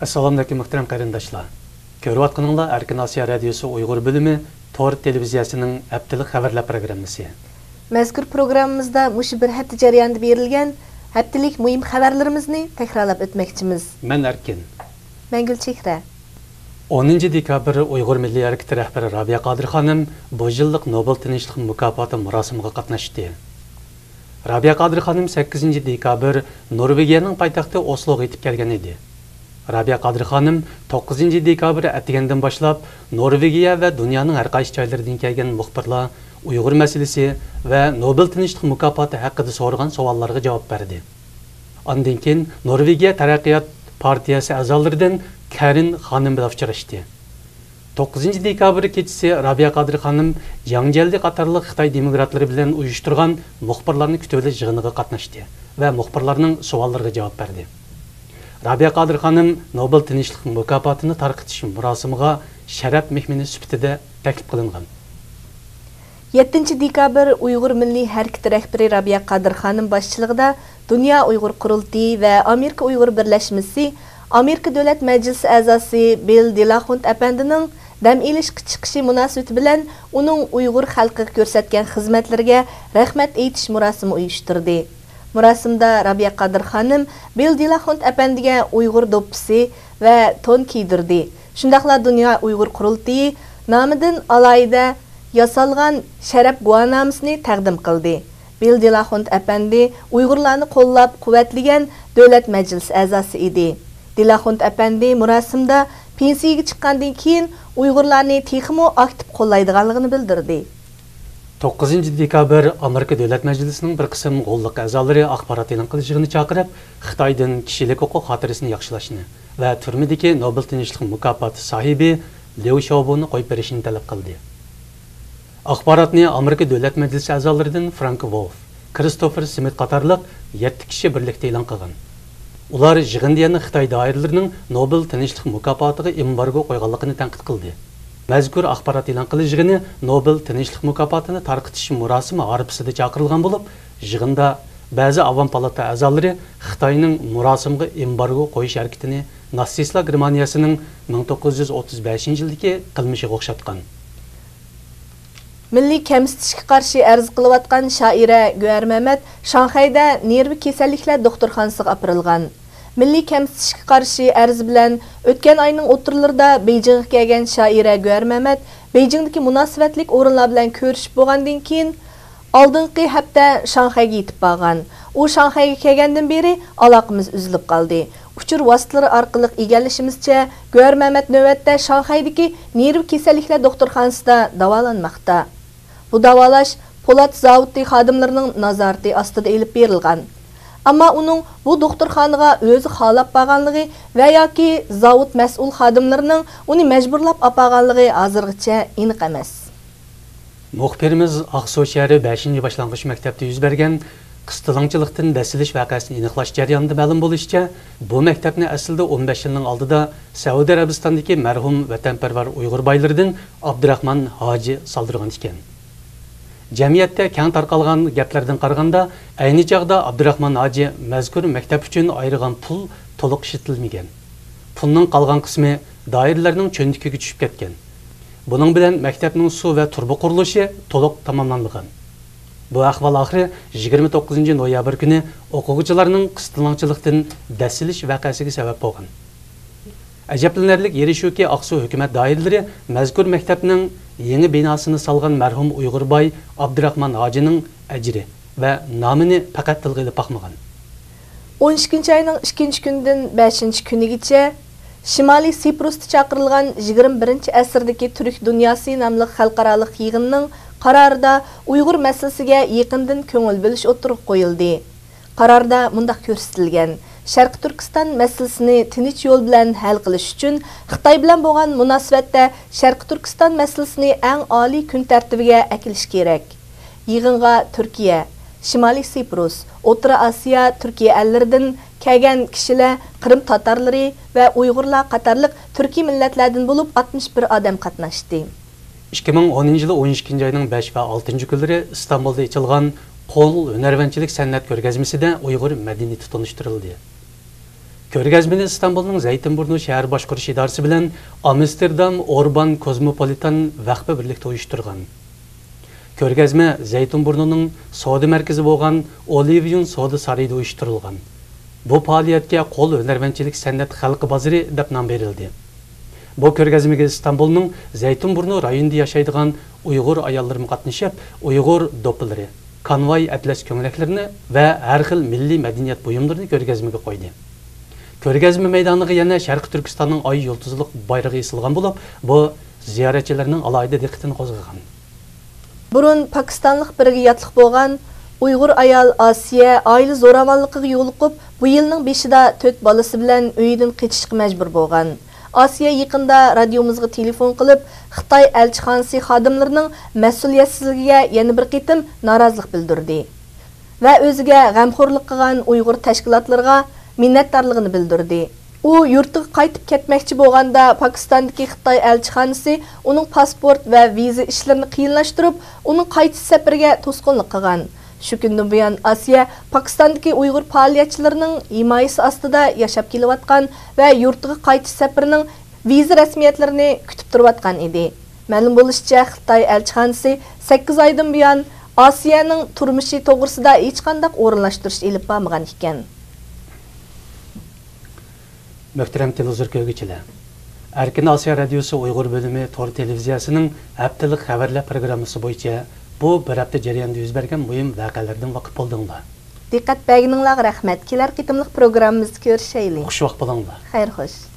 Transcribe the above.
Assalamu alaykum muhtaram qarindoshlar. Ko'rib atqaninglar Erkin Asiya radiosi Uyg'ur bölümü Tor televiziyasining haftalik xabarlar programmasi. Mazkur programmamizda mush bir hafta jarayonida berilgan haftalik muhim xabarlarimizni takrorlab o'tmoqchimiz. Men Erkin. Men Gulchehra. 10 dekabr Uyg'ur Milliy harakati rahbari Rabiya Qodir xonim bu yillik Nobel tinchlik mukofoti murosimiga qatnashdi. Rabiya Qodir xonim 8 dekabr Norvegiyaning poytaxti Osloga yetib kelgan edi. Rabiya Qodir xonim 9 dekabr atgandan boshlab Norvegiya va dunyoning har qaysi joylaridan kelgan muxbirlar Uyg'ur masalasi va Nobel tinchlik mukofoti haqida so'ralgan savollarga javob berdi. Ondan keyin Norvegiya taraqqiyot partiyasi a'zolaridan Karin xonim bilan uchrashdi. 9 dekabr kechasi Rabiya Qodir xonim Yangjeldi qatorliq Xitoy demokratlari bilan uyushtirgan muxbirlarni kutib olish yig'iniga qatnashdi va muxbirlarning savollariga javob berdi. Rabiya Qodir xonim Nobel tinchlik mukofotini tarqatish murosimiga sharaf mehmoni sifatida taklif qilingan. 7 dekabr Uyg'ur Milliy harakati rahbari Rabiya Qodir xonim boshchiligida Dunyo Uyg'ur qurultiyi va Amerika Uyg'ur birlashmasi Amerika Davlat Majlisi a'zosi Bill Delahunt apandining dam ilishga chiqishi munosabati bilan uning Uyg'ur xalqiga ko'rsatgan xizmatlariga rahmat aytish murosimi uyushtirdi. Murosimda Rabiya Qodir xonim Bill Delahunt apandiga Uyg'ur do'ppisi va to'n kiydirdi. Shundaqla Dunyo Uyg'ur qurultiyi nomidan alayda yasalgan sharaf guvohnomasini taqdim qildi. Bill Delahunt apandi Uyg'urlarni qo'llab-quvvatlagan Davlat Majlisi a'zosi edi. Delahunt apandi murosimda pensiyaga chiqqandan keyin Uyg'urlarni texmo aktiv qo'llaydiganligini bildirdi. 9 dekabr Amerika Davlat Majlisining bir qism qo'lliq a'zolari axborot e'lon qilishini chaqirib, Xitoydan kishilik huquq xotirasini yaxshilashni va turmadagi Nobel tinchlik mukofoti sohibi Liu Xiaoboni qo'yib berishni talab qildi. Axborotni Amerika Davlat Majlisi a'zolaridan Frank Wolf, Christopher Smith qatorliq 7 kishi birlikda e'lon qilgan. Ular yig'indiyani Xitoy doiralarining Nobel tinchlik mukofotiga embargo qo'yganligini tanqid qildi. Mazkur axborot e'lon qilish yig'ini Nobel tinchlik mukofotini tarqatish murosimi arifasida chaqirilgan bo'lib, yig'inda ba'zi avam palata a'zolari Xitoyning murosimga embargo qo'yish harakatini natsistlar Germaniyasining 1935-yildagi qilmishiga o'xshatgan. Milliy kamsitishga qarshi arz qilayotgan shoira Guar Mamat Shanxayda nervi kasalliklar doktorxonasiga opirilgan. Milliy kamsitishga qarshi arz bilan o'tgan oyning o'tirlarida Beijingga kelgan shoira Guar Mamat Beijingdagi munosabatlik o'rinlar bilan ko'rishib bo'lgandan keyin oldingi hafta Shanxayga yetib borgan. U Shanxayga kelgandan beri aloqamiz uzilib qoldi. Uchur vositalari orqali egallashimizcha Guar Mamat navbatda Shanxaydagi nervi kasalliklar doktorxonasida davolanmoqda. Bu davolash Po'lat zavodi xodimlarining nazorati ostida elib berilgan. Ammo uning bu doktorxonaga o'zi xolab borganligi va yoki zavod mas'ul xodimlarining uni majburlab olganligi hozirgacha aniq emas. Muxbirimiz Aqsuv shahri 5-boshlang'ich maktabda yuz bergan qistilangchilikdan dasilish voqeasini aniqlash jarayonida ma'lum bo'lishicha, bu maktabni aslida 15 yilning oldida Saudiya Arabistonidagi marhum vatanparvar Uyg'ur boylaridan Abdurahmon Hoji soldirgan ekan. Jamiyatda keng tarqalgan gaplardan qaraganda, ayni chaqda Abdurahmon Hoji mazkur maktab uchun ayirgan pul to'liq ishlatilmagan. Pulning qolgan qismi doiralarning cho'ntikiga tushib ketgan. Buning bilan maktabning suv va turba qurilishi to'liq tamomlanmagan. Bu ahvol oxiri 29 noyabr kuni o'quvchilarning qistilangchilikdan dasilish voqeasiga sabab bo'lgan. Ajablanarli yeri shuki, Aqsuv hukumat doiralari mazkur maktabning yangi binosini solgan marhum Uyg'ur boy Abdurahmon Hojining ajri va nomini faqat tilga ilib boqmagan. 12-oyning 2-kunidan 5-kunigacha Shimoliy Siprusda chaqirilgan 21-asrdagi Turk dunyosi nomli xalqaro yig'inning qarorida Uyg'ur masalasiga yaqindan ko'ngil bo'lish o'tirib qo'yildi. Qarorda mundaq ko'rsatilgan: Sharq Turkiston masalasini tinch yo'l bilan hal qilish uchun Xitoy bilan bo'lgan munosabatda Sharq Turkiston masalasini eng oliy kun tartibiga akilish kerak. Yig'inga Turkiya, Shimoliy Siprus, O'rta Osiyo Turkiya allaridan kelgan kishilar, Qrim tatarlari va Uyg'urlar qatorliq turkiy millatlardan bo'lib 61 odam qatnashdi. 2010-yil 12-oyning 5 va 6 kunlari Istanbulda ochilgan qo'l hunarvanchilik san'at ko'rgazmasida Uyg'ur madaniyati tanishtirildi. Ko'rgazmani İstanbulning Zaytinburnu shahar boshqarish idorasi bilan Amsterdam Orban Kozmopolitan vaqfi birlikda uyushtirgan. Ko'rgazma Zaytinburnuning savdo markazi bo'lgan Olivion savdo sarayida uyushtirilgan. Bu faoliyatga qo'l hunarmandchilik san'at xalqi bozori deb nom berildi. Bu ko'rgazmaga İstanbulning Zaytinburnu rayonida yashaydigan Uyg'ur ayollari qatnashib, Uyg'ur do'ppilari, konvoy atlas ko'nglaklarini va har xil milliy madaniyat buyumlarini ko'rgazmaga qo'ydi. Ko'rgazma maydoniga yana Sharq Turkistonning oy yulduzliq bayrog'i esilgan bo'lib, bu ziyoratchilarning alohida diqqatini qo'zg'agan. Burun Pakistonlik biriga yotliq bo'lgan Uyg'ur ayol Asiya oila zo'ravonligiga yo'liqib, bu yilning 5ida 4 bolasi bilan uyidan qochishga majbur bo'lgan. Asiya yaqinda radiomizga telefon qilib, Xitoy elchixonasi xodimlarining mas'uliyatsizligiga yana bir qitim norozilik bildirdi va o'ziga g'amxo'rlik qilgan Uyg'ur tashkilotlarga minnatdorligini bildirdi. U yurtiga qaytib ketmoqchi bo'lganda Pokistondagi Xitoy elchixonasi uning pasport va viza ishlarini qiyinlashtirib, uning qaytish safariga to'sqinlik qilgan. Shu kundan buyon Asiya Pokistondagi Uyg'ur faoliyatchilarining himoyasi ostida yashab kelayotgan va yurtiga qaytish safarining viza rasmiyatlarini kutib turayotgan edi. Ma'lum bo'lishicha, Xitoy elchixonasi 8 oydan buyon Asiyaning turmushi to'g'risida hech qanday o'rinlashtirish olib bormagan ekan. Möhtərəm televizor köygüçiler. Erkin Asiya Radyosu Uyghur bölümü Tor televiziyasının haftalık xəbərlər proqramısı boyunca bu bir hafta jarayonida yuz bergan mühim voqealardan vaqif bo'ldinglar. Diqqat berganingizga rahmat. Kelar qitimliq programmamizda ko'rishaylik. Xush vaqt bo'linglar. Xayr xo'sh.